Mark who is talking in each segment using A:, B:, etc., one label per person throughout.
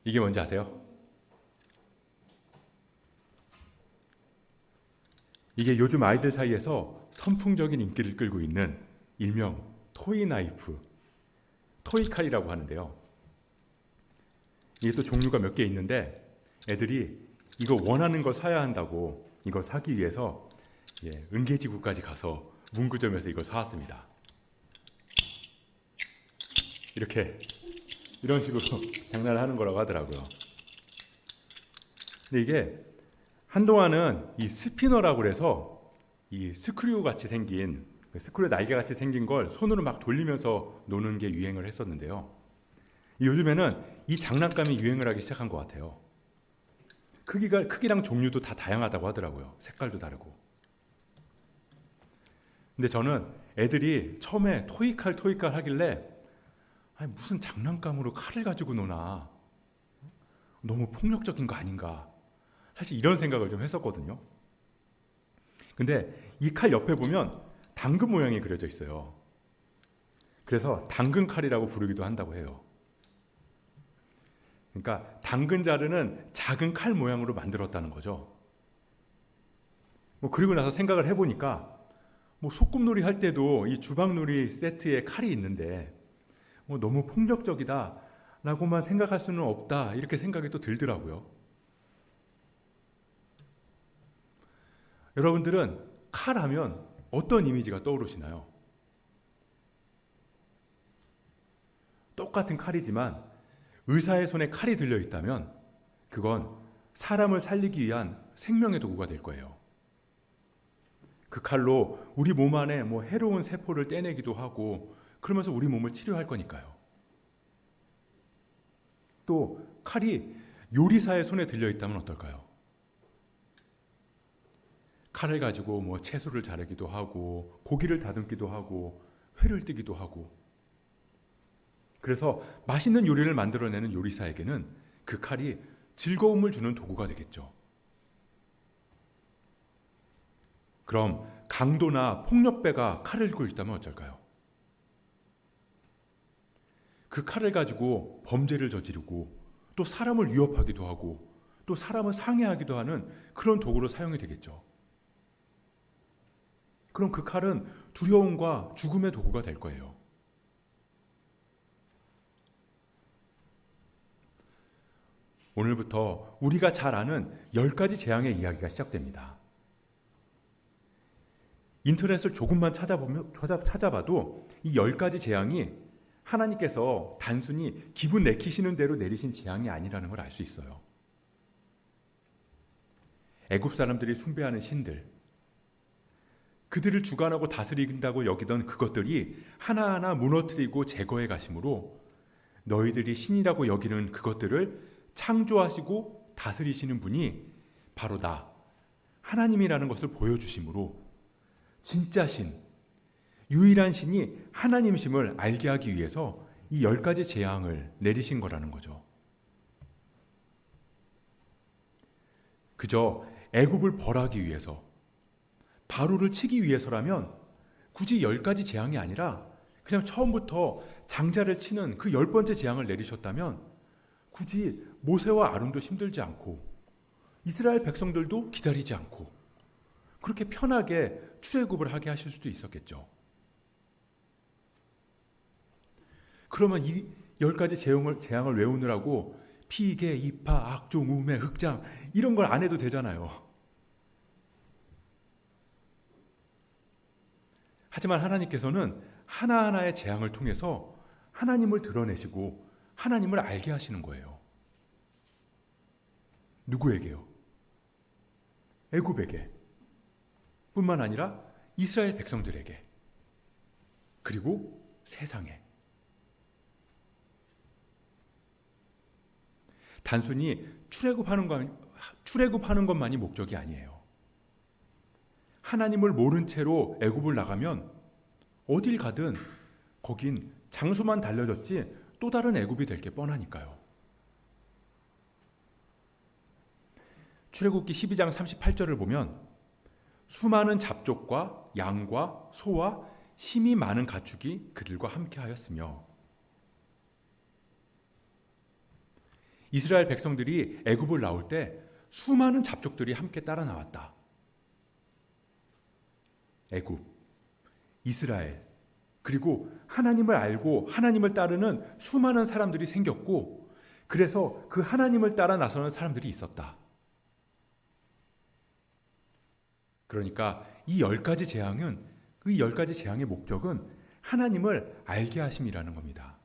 A: 이게 뭔지 아세요? 이게 요즘 아이들 사이에서 선풍적인 인기를 끌고 있는 일명 토이 나이프, 토이 칼이라고 하는데요. 이게 또 종류가 몇 개 있는데 애들이 이거 원하는 거 사야 한다고 이걸 사기 위해서 은계지구까지 가서 문구점에서 이걸 사왔습니다. 이런 식으로 장난을 하는 거라고 하더라고요. 근데 이게 한동안은 이 스피너라고 해서 이 스크류 같이 생긴 스크류 날개 같이 생긴 걸 손으로 막 돌리면서 노는 게 유행을 했었는데요. 요즘에는 이 장난감이 유행을 하기 시작한 것 같아요. 크기랑 종류도 다 다양하다고 하더라고요. 색깔도 다르고. 근데 저는 애들이 처음에 토이칼 하길래 아니, 무슨 장난감으로 칼을 가지고 노나, 너무 폭력적인 거 아닌가, 사실 이런 생각을 좀 했었거든요. 근데 이 칼 옆에 보면 당근 모양이 그려져 있어요. 그래서 당근 칼이라고 부르기도 한다고 해요. 그러니까 당근 자르는 작은 칼 모양으로 만들었다는 거죠. 그리고 나서 생각을 해보니까 소꿉놀이 할 때도 이 주방놀이 세트에 칼이 있는데 너무 폭력적이다 라고만 생각할 수는 없다, 이렇게 생각이 또 들더라고요. 여러분들은 칼 하면 어떤 이미지가 떠오르시나요? 똑같은 칼이지만 의사의 손에 칼이 들려 있다면 그건 사람을 살리기 위한 생명의 도구가 될 거예요. 그 칼로 우리 몸 안에 해로운 세포를 떼내기도 하고 그러면서 우리 몸을 치료할 거니까요. 또 칼이 요리사의 손에 들려 있다면 어떨까요? 칼을 가지고 채소를 자르기도 하고 고기를 다듬기도 하고 회를 뜨기도 하고, 그래서 맛있는 요리를 만들어내는 요리사에게는 그 칼이 즐거움을 주는 도구가 되겠죠. 그럼 강도나 폭력배가 칼을 들고 있다면 어쩔까요? 그 칼을 가지고 범죄를 저지르고 또 사람을 위협하기도 하고 또 사람을 상해하기도 하는 그런 도구로 사용이 되겠죠. 그럼 그 칼은 두려움과 죽음의 도구가 될 거예요. 오늘부터 우리가 잘 아는 10가지 재앙의 이야기가 시작됩니다. 인터넷을 조금만 찾아봐도 이 10가지 재앙이 하나님께서 단순히 기분 내키시는 대로 내리신 재앙이 아니라는 걸 알 수 있어요. 애굽 사람들이 숭배하는 신들, 그들을 주관하고 다스린다고 여기던 그것들이 하나하나 무너뜨리고 제거해 가심으로 너희들이 신이라고 여기는 그것들을 창조하시고 다스리시는 분이 바로 나, 하나님이라는 것을 보여주심으로 진짜 신, 유일한 신이 하나님이심을 알게 하기 위해서 이 10가지 재앙을 내리신 거라는 거죠. 그저 애굽을 벌하기 위해서, 바로를 치기 위해서라면 굳이 10가지 재앙이 아니라 그냥 처음부터 장자를 치는 그 10번째 재앙을 내리셨다면 굳이 모세와 아론도 힘들지 않고 이스라엘 백성들도 기다리지 않고 그렇게 편하게 출애굽을 하게 하실 수도 있었겠죠. 그러면 이 10가지 재앙을 외우느라고 피계, 이파, 악종, 우매, 흑장 이런 걸 안 해도 되잖아요. 하지만 하나님께서는 하나하나의 재앙을 통해서 하나님을 드러내시고 하나님을 알게 하시는 거예요. 누구에게요? 애굽에게 뿐만 아니라 이스라엘 백성들에게, 그리고 세상에. 단순히 출애굽하는 것만이 목적이 아니에요. 하나님을 모른 채로 애굽을 나가면 어딜 가든 거긴 장소만 달려졌지 또 다른 애굽이 될 게 뻔하니까요. 출애굽기 12장 38절을 보면 수많은 잡족과 양과 소와 심이 많은 가축이 그들과 함께 하였으며, 이스라엘 백성들이 애굽을 나올 때 수많은 잡족들이 함께 따라 나왔다. 애굽, 이스라엘, 그리고 하나님을 알고 하나님을 따르는 수많은 사람들이 생겼고, 그래서 그 하나님을 따라 나서는 사람들이 있었다. 그러니까 이 10가지 재앙은, 그 10가지 재앙의 목적은 하나님을 알게 하심이라는 겁니다.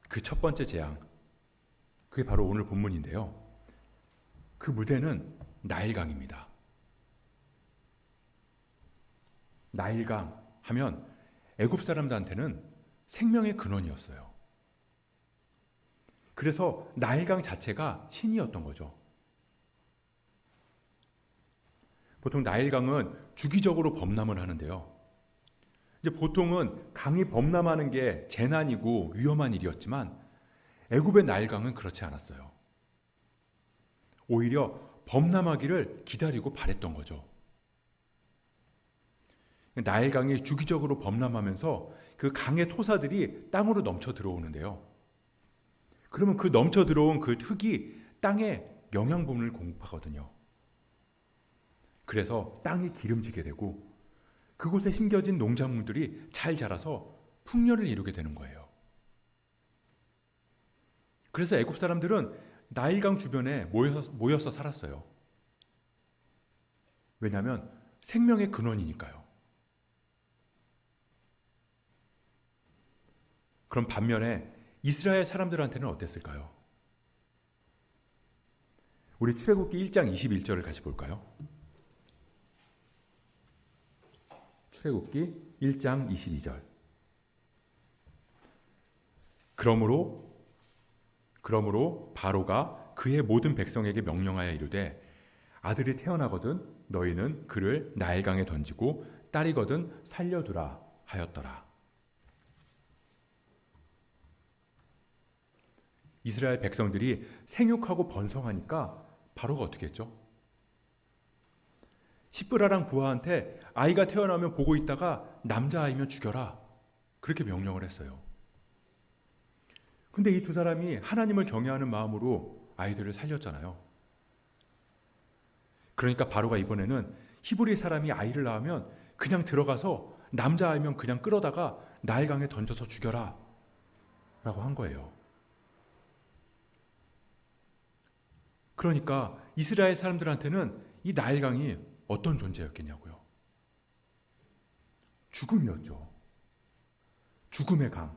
A: 그 첫 번째 재앙, 그게 바로 오늘 본문인데요. 그 무대는 나일강입니다. 나일강 하면 애굽 사람들한테는 생명의 근원이었어요. 그래서 나일강 자체가 신이었던 거죠. 보통 나일강은 주기적으로 범람을 하는데요. 이제 보통은 강이 범람하는 게 재난이고 위험한 일이었지만 애굽의 나일강은 그렇지 않았어요. 오히려 범람하기를 기다리고 바랬던 거죠. 나일강이 주기적으로 범람하면서 그 강의 토사들이 땅으로 넘쳐 들어오는데요. 그러면 그 넘쳐 들어온 그 흙이 땅에 영양분을 공급하거든요. 그래서 땅이 기름지게 되고 그곳에 심겨진 농작물들이 잘 자라서 풍년을 이루게 되는 거예요. 그래서 애굽 사람들은 나일강 주변에 모여서 살았어요. 왜냐하면 생명의 근원이니까요. 그럼 반면에 이스라엘 사람들한테는 어땠을까요? 우리 출애굽기 1장 21절을 같이 볼까요? 출애굽기 1장 22절. 그러므로 바로가 그의 모든 백성에게 명령하여 이르되 아들이 태어나거든 너희는 그를 나일강에 던지고 딸이거든 살려두라 하였더라. 이스라엘 백성들이 생육하고 번성하니까 바로가 어떻게 했죠? 시브라랑 부하한테 아이가 태어나면 보고 있다가 남자아이면 죽여라. 그렇게 명령을 했어요. 근데 이 두 사람이 하나님을 경외하는 마음으로 아이들을 살렸잖아요. 그러니까 바로가 이번에는 히브리 사람이 아이를 낳으면 그냥 들어가서 남자아이면 그냥 끌어다가 나일강에 던져서 죽여라 라고 한 거예요. 그러니까 이스라엘 사람들한테는 이 나일강이 어떤 존재였겠냐고요. 죽음이었죠. 죽음의 강,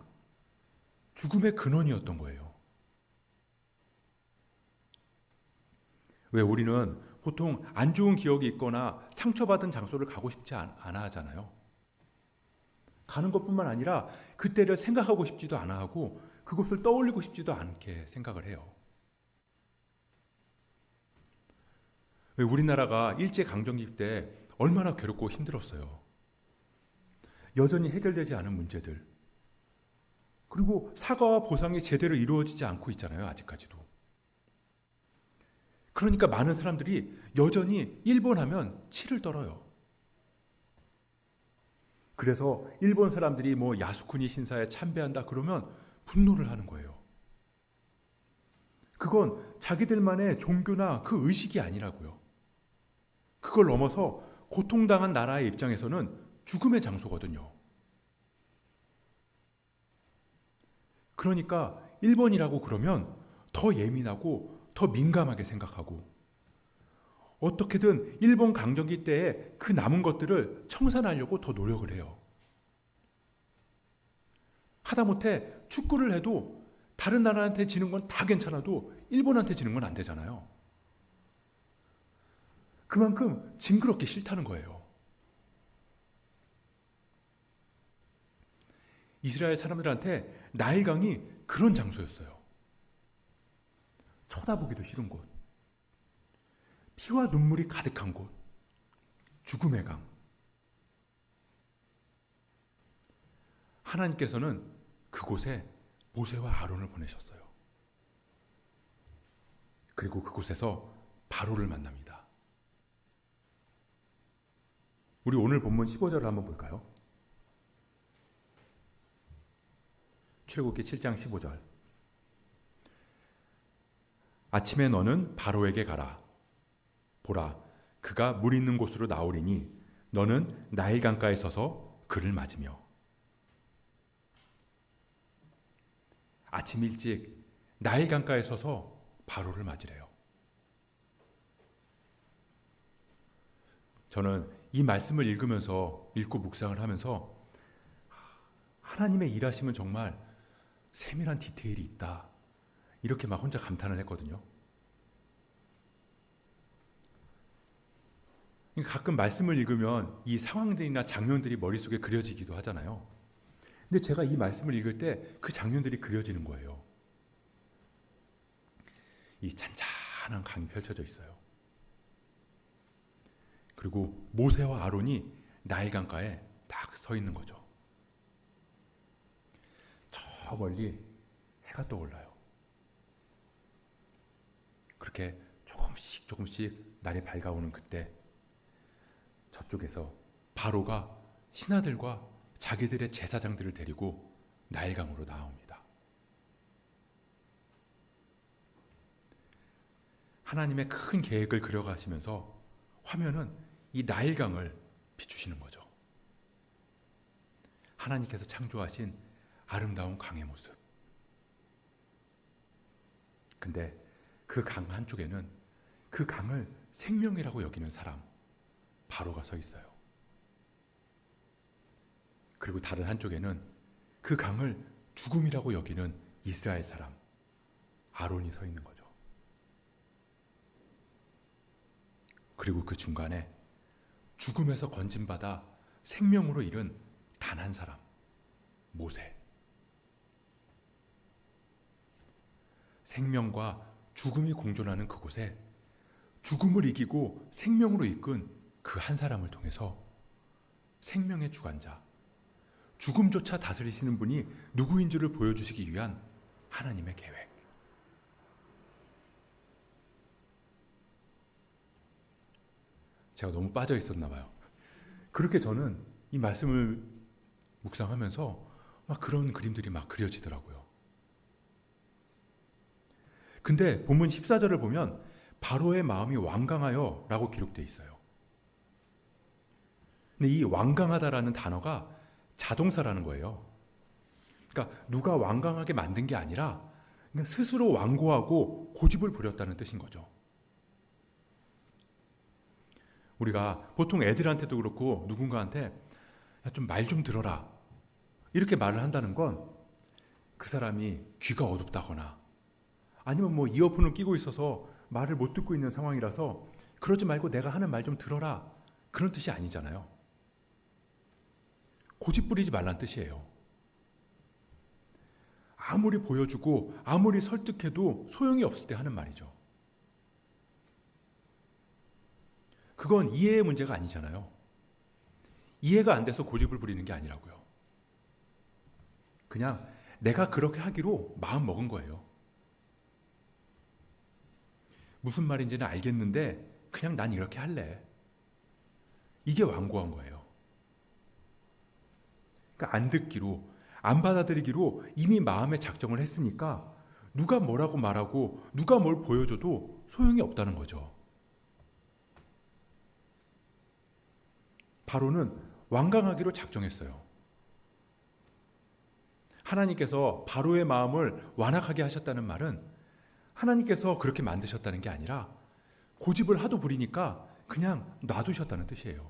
A: 죽음의 근원이었던 거예요. 왜 우리는 보통 안 좋은 기억이 있거나 상처받은 장소를 가고 싶지 않아 하잖아요. 가는 것뿐만 아니라 그때를 생각하고 싶지도 않아 하고 그곳을 떠올리고 싶지도 않게 생각을 해요. 왜 우리나라가 일제강점기 때 얼마나 괴롭고 힘들었어요. 여전히 해결되지 않은 문제들. 그리고 사과와 보상이 제대로 이루어지지 않고 있잖아요. 아직까지도. 그러니까 많은 사람들이 여전히 일본 하면 치를 떨어요. 그래서 일본 사람들이 뭐 야스쿠니 신사에 참배한다 그러면 분노를 하는 거예요. 그건 자기들만의 종교나 그 의식이 아니라고요. 그걸 넘어서 고통당한 나라의 입장에서는 죽음의 장소거든요. 그러니까 일본이라고 그러면 더 예민하고 더 민감하게 생각하고 어떻게든 일본 강점기 때에 그 남은 것들을 청산하려고 더 노력을 해요. 하다못해 축구를 해도 다른 나라한테 지는 건 다 괜찮아도 일본한테 지는 건 안 되잖아요. 그만큼 징그럽게 싫다는 거예요. 이스라엘 사람들한테 나일강이 그런 장소였어요. 쳐다보기도 싫은 곳, 피와 눈물이 가득한 곳, 죽음의 강. 하나님께서는 그곳에 모세와 아론을 보내셨어요. 그리고 그곳에서 바로를 만납니다. 우리 오늘 본문 15절을 한번 볼까요? 출애굽기 7장 15절. 아침에 너는 바로에게 가라. 보라, 그가 물 있는 곳으로 나오리니 너는 나일 강가에 서서 그를 맞으며. 아침 일찍 나일 강가에 서서 바로를 맞으래요. 저는 이 말씀을 읽고 묵상을 하면서 하나님의 일하심은 정말 세밀한 디테일이 있다. 이렇게 막 혼자 감탄을 했거든요. 가끔 말씀을 읽으면 이 상황들이나 장면들이 머릿속에 그려지기도 하잖아요. 근데 제가 이 말씀을 읽을 때 그 장면들이 그려지는 거예요. 이 잔잔한 강이 펼쳐져 있어요. 그리고 모세와 아론이 나일 강가에 딱 서 있는 거죠. 저 멀리 해가 떠올라요. 그렇게 조금씩 날이 밝아오는 그때 저쪽에서 바로가 신하들과 자기들의 제사장들을 데리고 나일강으로 나옵니다. 하나님의 큰 계획을 그려가시면서 화면은 이 나일강을 비추시는 거죠. 하나님께서 창조하신 아름다운 강의 모습. 근데 그 강 한쪽에는 그 강을 생명이라고 여기는 사람 바로가 서 있어요. 그리고 다른 한쪽에는 그 강을 죽음이라고 여기는 이스라엘 사람 아론이 서 있는 거죠. 그리고 그 중간에 죽음에서 건진받아 생명으로 이른 단 한 사람 모세. 생명과 죽음이 공존하는 그곳에 죽음을 이기고 생명으로 이끈 그 한 사람을 통해서 생명의 주관자, 죽음조차 다스리시는 분이 누구인지를 보여주시기 위한 하나님의 계획. 제가 너무 빠져 있었나 봐요. 그렇게 저는 이 말씀을 묵상하면서 막 그런 그림들이 막 그려지더라고요. 근데 본문 14절을 보면 바로의 마음이 완강하여 라고 기록되어 있어요. 근데 이 완강하다라는 단어가 자동사라는 거예요. 그러니까 누가 완강하게 만든 게 아니라 그냥 스스로 완고하고 고집을 부렸다는 뜻인 거죠. 우리가 보통 애들한테도 그렇고 누군가한테 좀 말 좀 들어라 이렇게 말을 한다는 건 그 사람이 귀가 어둡다거나 아니면 뭐 이어폰을 끼고 있어서 말을 못 듣고 있는 상황이라서 그러지 말고 내가 하는 말 좀 들어라 그런 뜻이 아니잖아요. 고집 부리지 말란 뜻이에요. 아무리 보여주고 아무리 설득해도 소용이 없을 때 하는 말이죠. 그건 이해의 문제가 아니잖아요. 이해가 안 돼서 고집을 부리는 게 아니라고요. 그냥 내가 그렇게 하기로 마음 먹은 거예요. 무슨 말인지는 알겠는데 그냥 난 이렇게 할래. 이게 완고한 거예요. 그러니까 안 듣기로, 안 받아들이기로 이미 마음에 작정을 했으니까 누가 뭐라고 말하고 누가 뭘 보여줘도 소용이 없다는 거죠. 바로는 완강하기로 작정했어요. 하나님께서 바로의 마음을 완악하게 하셨다는 말은 하나님께서 그렇게 만드셨다는 게 아니라 고집을 하도 부리니까 그냥 놔두셨다는 뜻이에요.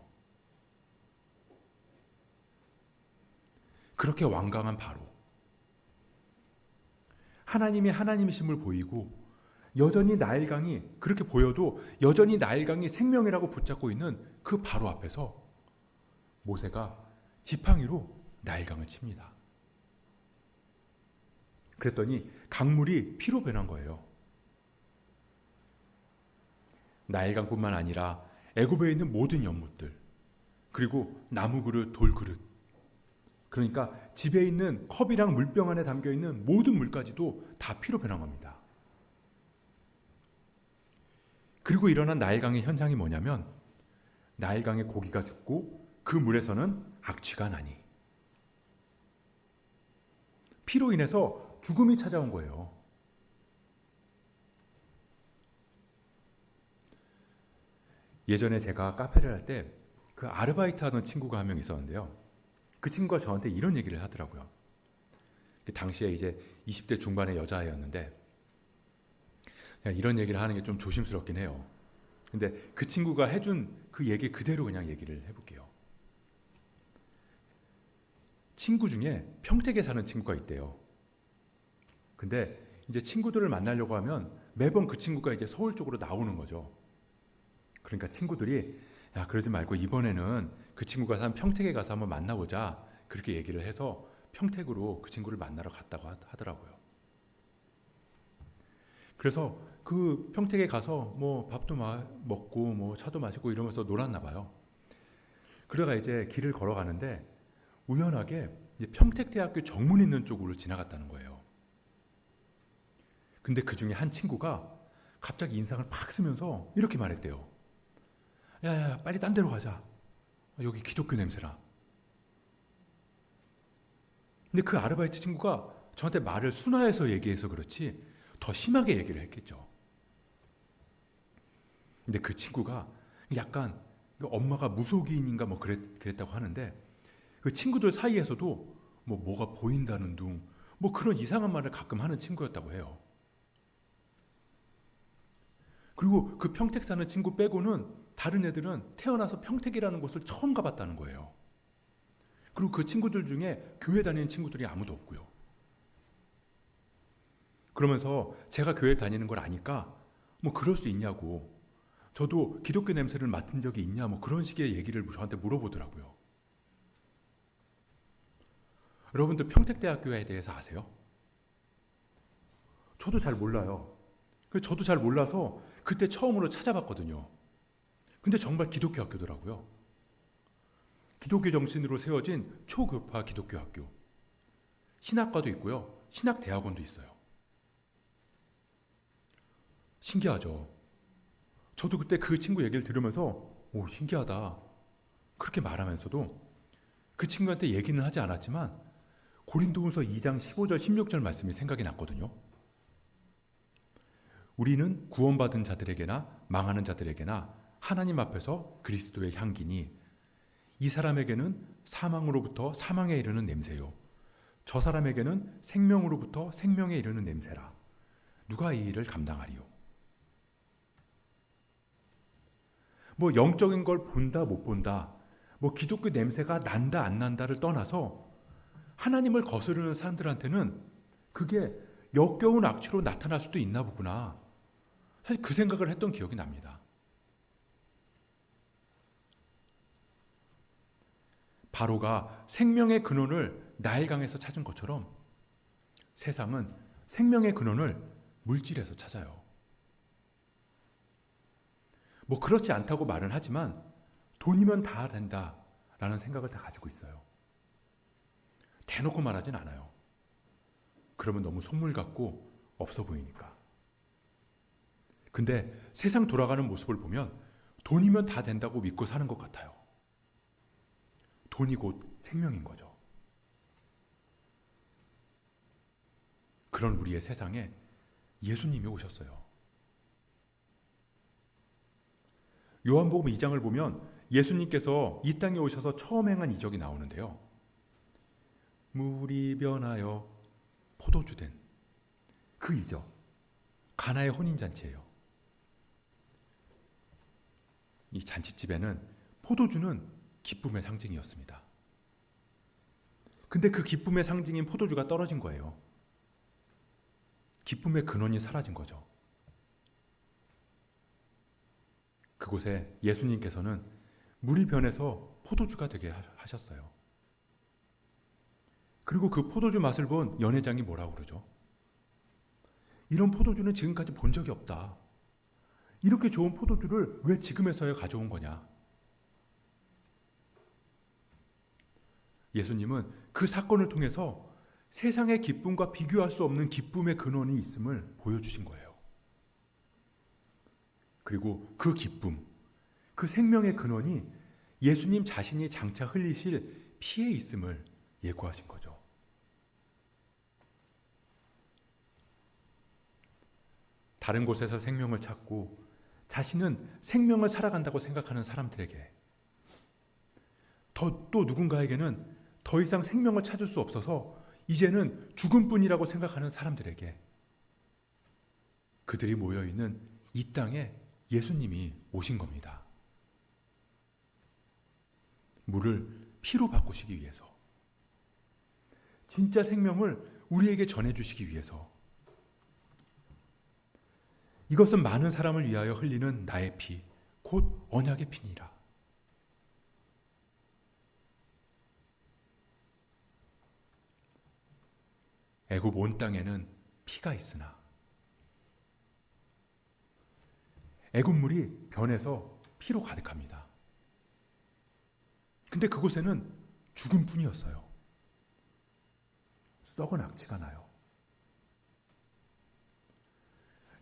A: 그렇게 완강한 바로. 하나님이 하나님이심을 보이고 여전히 나일강이 그렇게 보여도 여전히 나일강이 생명이라고 붙잡고 있는 그 바로 앞에서 모세가 지팡이로 나일강을 칩니다. 그랬더니 강물이 피로 변한 거예요. 나일강뿐만 아니라 애굽에 있는 모든 연못들, 그리고 나무 그릇, 돌 그릇, 그러니까 집에 있는 컵이랑 물병 안에 담겨 있는 모든 물까지도 다 피로 변한 겁니다. 그리고 일어난 나일강의 현상이 뭐냐면 나일강의 고기가 죽고 그 물에서는 악취가 나니 피로 인해서 죽음이 찾아온 거예요. 예전에 제가 카페를 할 때 그 아르바이트 하던 친구가 한 명 있었는데요. 그 친구가 저한테 이런 얘기를 하더라고요. 당시에 이제 20대 중반의 여자아이였는데 그냥 이런 얘기를 하는 게 좀 조심스럽긴 해요. 근데 그 친구가 해준 그 얘기 그대로 그냥 얘기를 해볼게요. 친구 중에 평택에 사는 친구가 있대요. 근데 이제 친구들을 만나려고 하면 매번 그 친구가 이제 서울 쪽으로 나오는 거죠. 그러니까 친구들이 야, 그러지 말고 이번에는 그 친구가 산 평택에 가서 한번 만나보자. 그렇게 얘기를 해서 평택으로 그 친구를 만나러 갔다고 하더라고요. 그래서 그 평택에 가서 뭐 밥도 먹고 뭐 차도 마시고 이러면서 놀았나 봐요. 그러다가 이제 길을 걸어가는데 우연하게 이제 평택대학교 정문 있는 쪽으로 지나갔다는 거예요. 근데 그 중에 한 친구가 갑자기 인상을 팍 쓰면서 이렇게 말했대요. 야, 빨리 딴 데로 가자. 여기 기독교 냄새나. 근데 그 아르바이트 친구가 저한테 말을 순화해서 얘기해서 그렇지 더 심하게 얘기를 했겠죠. 근데 그 친구가 약간 엄마가 무속인인가 뭐 그랬다고 하는데 그 친구들 사이에서도 뭐가 보인다는 둥 뭐 그런 이상한 말을 가끔 하는 친구였다고 해요. 그리고 그 평택 사는 친구 빼고는 다른 애들은 태어나서 평택이라는 곳을 처음 가봤다는 거예요. 그리고 그 친구들 중에 교회 다니는 친구들이 아무도 없고요. 그러면서 제가 교회 다니는 걸 아니까 뭐 그럴 수 있냐고, 저도 기독교 냄새를 맡은 적이 있냐 뭐 그런 식의 얘기를 저한테 물어보더라고요. 여러분들 평택대학교에 대해서 아세요? 저도 잘 몰라요. 저도 잘 몰라서 그때 처음으로 찾아봤거든요. 근데 정말 기독교 학교더라고요. 기독교 정신으로 세워진 초교파 기독교 학교. 신학과도 있고요. 신학대학원도 있어요. 신기하죠? 저도 그때 그 친구 얘기를 들으면서 오, 신기하다. 그렇게 말하면서도 그 친구한테 얘기는 하지 않았지만 고린도후서 2장 15절 16절 말씀이 생각이 났거든요. 우리는 구원받은 자들에게나 망하는 자들에게나 하나님 앞에서 그리스도의 향기니 이 사람에게는 사망으로부터 사망에 이르는 냄새요, 저 사람에게는 생명으로부터 생명에 이르는 냄새라. 누가 이 일을 감당하리요? 뭐 영적인 걸 본다 못 본다, 뭐 기독교 냄새가 난다 안 난다를 떠나서 하나님을 거스르는 사람들한테는 그게 역겨운 악취로 나타날 수도 있나 보구나. 사실 그 생각을 했던 기억이 납니다. 바로가 생명의 근원을 나일강에서 찾은 것처럼 세상은 생명의 근원을 물질에서 찾아요. 뭐 그렇지 않다고 말은 하지만 돈이면 다 된다라는 생각을 다 가지고 있어요. 대놓고 말하진 않아요. 그러면 너무 속물 같고 없어 보이니까. 근데 세상 돌아가는 모습을 보면 돈이면 다 된다고 믿고 사는 것 같아요. 돈이 곧 생명인 거죠. 그런 우리의 세상에 예수님이 오셨어요. 요한복음 2장을 보면 예수님께서 이 땅에 오셔서 처음 행한 이적이 나오는데요. 물이 변하여 포도주 된 그 이적, 가나의 혼인잔치예요. 이 잔치집에는 포도주는 기쁨의 상징이었습니다. 근데 그 기쁨의 상징인 포도주가 떨어진 거예요. 기쁨의 근원이 사라진 거죠. 그곳에 예수님께서는 물이 변해서 포도주가 되게 하셨어요. 그리고 그 포도주 맛을 본 연회장이 뭐라고 그러죠? 이런 포도주는 지금까지 본 적이 없다. 이렇게 좋은 포도주를 왜 지금에서야 가져온 거냐? 예수님은 그 사건을 통해서 세상의 기쁨과 비교할 수 없는 기쁨의 근원이 있음을 보여주신 거예요. 그리고 그 기쁨, 그 생명의 근원이 예수님 자신이 장차 흘리실 피에 있음을 예고하신 거죠. 다른 곳에서 생명을 찾고 자신은 생명을 살아간다고 생각하는 사람들에게, 또 누군가에게는 더 이상 생명을 찾을 수 없어서 이제는 죽음뿐이라고 생각하는 사람들에게, 그들이 모여있는 이 땅에 예수님이 오신 겁니다. 물을 피로 바꾸시기 위해서, 진짜 생명을 우리에게 전해주시기 위해서. 이것은 많은 사람을 위하여 흘리는 나의 피, 곧 언약의 피니라. 애굽 온 땅에는 피가 있으나 애굽 물이 변해서 피로 가득합니다. 근데 그곳에는 죽음뿐이었어요. 썩은 악취가 나요.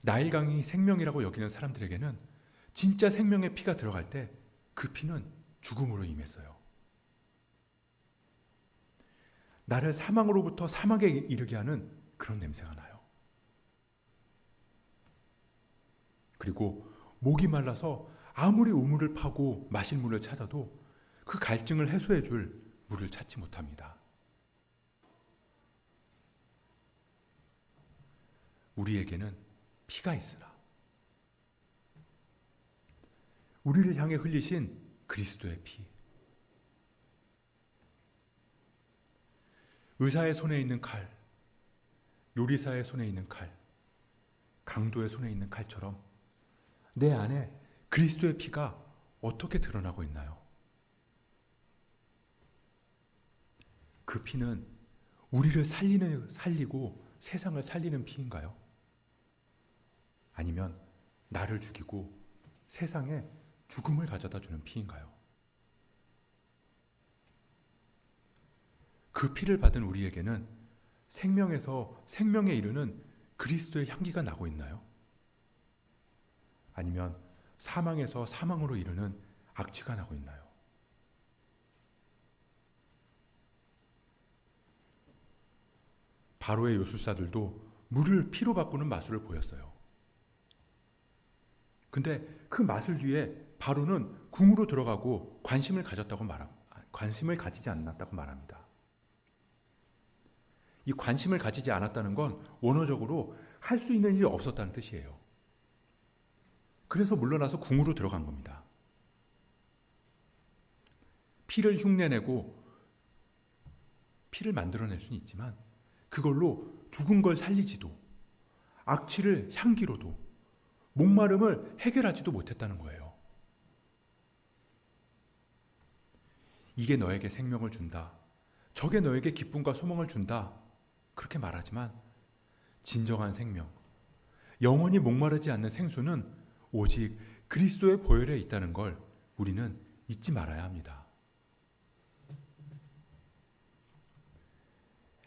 A: 나일강이 생명이라고 여기는 사람들에게는 진짜 생명의 피가 들어갈 때 그 피는 죽음으로 임했어요. 나를 사망으로부터 사막에 이르게 하는 그런 냄새가 나요. 그리고 목이 말라서 아무리 우물을 파고 마실 물을 찾아도 그 갈증을 해소해 줄 물을 찾지 못합니다. 우리에게는 피가 있으나 우리를 향해 흘리신 그리스도의 피, 의사의 손에 있는 칼, 요리사의 손에 있는 칼, 강도의 손에 있는 칼처럼 내 안에 그리스도의 피가 어떻게 드러나고 있나요? 그 피는 우리를 살리고 세상을 살리는 피인가요? 아니면 나를 죽이고 세상에 죽음을 가져다 주는 피인가요? 그 피를 받은 우리에게는 생명에서 생명에 이르는 그리스도의 향기가 나고 있나요? 아니면 사망에서 사망으로 이르는 악취가 나고 있나요? 바로의 요술사들도 물을 피로 바꾸는 마술을 보였어요. 근데 그 마술 뒤에 바로는 궁으로 들어가고 관심을 가지지 않았다고 말합니다. 이 관심을 가지지 않았다는 건 원어적으로 할 수 있는 일이 없었다는 뜻이에요. 그래서 물러나서 궁으로 들어간 겁니다. 피를 흉내내고 피를 만들어낼 수는 있지만 그걸로 죽은 걸 살리지도, 악취를 향기로도, 목마름을 해결하지도 못했다는 거예요. 이게 너에게 생명을 준다, 저게 너에게 기쁨과 소망을 준다, 그렇게 말하지만 진정한 생명, 영원히 목마르지 않는 생수는 오직 그리스도의 보혈에 있다는 걸 우리는 잊지 말아야 합니다.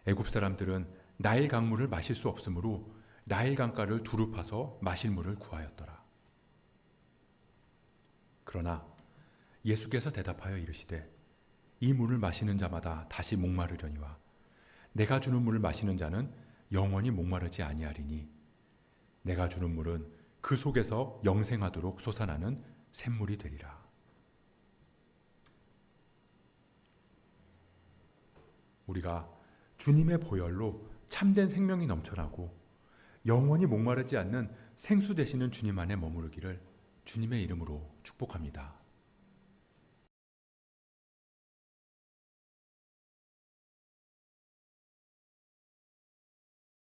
A: 애굽 사람들은 나일 강물을 마실 수 없으므로 나일 강가를 두루 파서 마실 물을 구하였더라. 그러나 예수께서 대답하여 이르시되 이 물을 마시는 자마다 다시 목마르려니와 내가 주는 물을 마시는 자는 영원히 목마르지 아니하리니 내가 주는 물은 그 속에서 영생하도록 솟아나는 샘물이 되리라. 우리가 주님의 보혈로 참된 생명이 넘쳐나고 영원히 목마르지 않는 생수 되시는 주님 안에 머무르기를 주님의 이름으로 축복합니다.